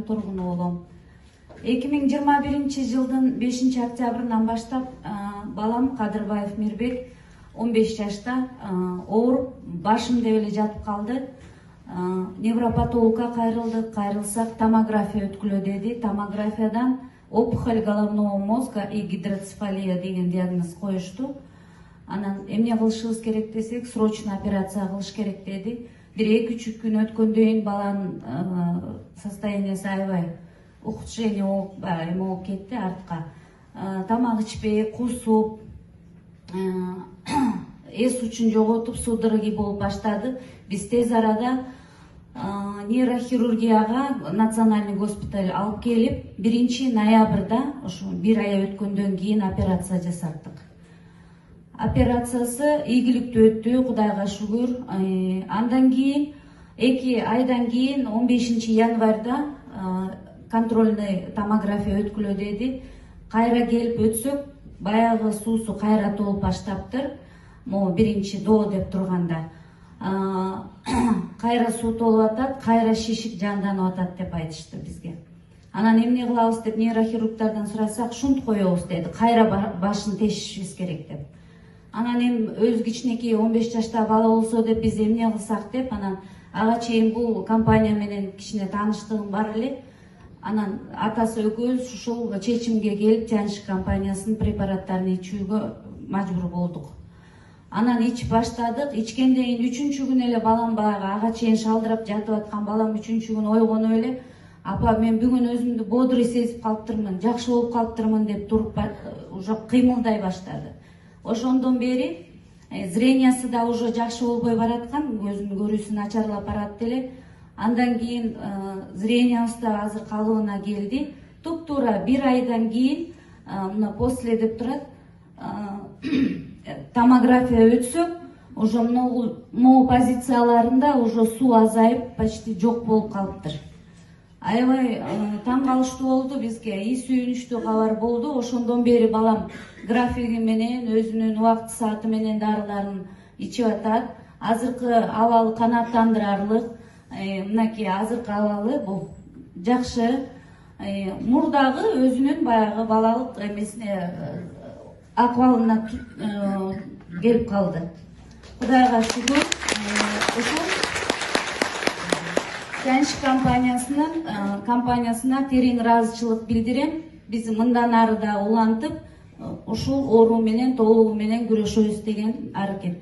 шаарынын тургуну болом. 2021 жылдын 5 октябрынан баштап балам Кадырбаев Мирбек 15 жашта ооруп башым деп эле жатып калды. Невропатологка кайрылсак томография өткүлө деди. Томографиядан опухоль головного мозга и гидроцефалия деген диагноз коюшту. Анан эмне кылышыбыз керек десек, срочно операция кылыш керек деди. Бир 2-3 күн өткөндөн кийин баланын состояниясы аябай ухудшение болуп кетти артка. Тамак ичпей, кусуп, эс учун жоготуп, судороги болуп баштады. Биз тез арада нейрохирургияга национальный госпиталь алып келип, 1 ноябрда, ошо 1 ай өткөндөн кийин операция жасаттык. Операциясы ийгиликтүү өттү, Кудайга шүгүр. Андан кийин 2 айдан кийин 15 январда контрольный томография өткүлө деди. Кайра келип өтсөк, баягы суусу кайра толуп баштаптыр. Могу 1-доо деп турганда. Кайра суу толуп атат, кайра шишип жанданып атат деп айтышты бизге. Анан эмне кылабыз деп нейрохирургтардан сурасак, шунт коебуз деди. Кайра башын тешишибиз керек деп. Анан эми өз кичинекей 15 жашта бала болсо деп биз эмне кылсак деп, анан ага чейин бул компания менен кичине тааныштыгым бар эле. Анан атасы экөөбүз ушул чечимге келип, Жаншик компаниясынын препараттарын ичүүгө мажбур болдук. Анан ичип баштадык. Ичкенден кийин 3-күн эле балам баягы ага чейин шалдырап жатып аткан балам 3-күн ойгонуп эле, апа мен бүгүн өзүмдү бодрый сезип калыптырмын, жакшы болуп калыптырмын деп туруп уже кыймылдай баштады. Ошондон бери зрениясы да уже жакшы болбой бараткан, көзүнүн көрүүсү начарлап барат эле. Андан кийин зрениябыз да азыр калыбына келди. Туп-туура 1 айдан кийин мына после деп турат, томография өтсөк, уже могу позицияларында уже суу азайып, почти жок болуп калыптыр. Аябай таң калыштуу болду бизге, ий сүйүнүчтүү кабар болду. Ошондон бери балам графиги менен, өзүнүн убакыт сааты менен дарыларын ичип атат. Азыркы абалы канааттандырарлык. Мынакей азыркы абалы бул жакшы. Мурдагы өзүнүн баягы балалык эмесине акыбалына келип калды. Кудайга шүгүр. Ушул Жаншик компаниясына терең ыраазычылык билдирем. Биз мындан ары да улантып, ушул оору менен толугу менен күрөшөбүз деген аракетте.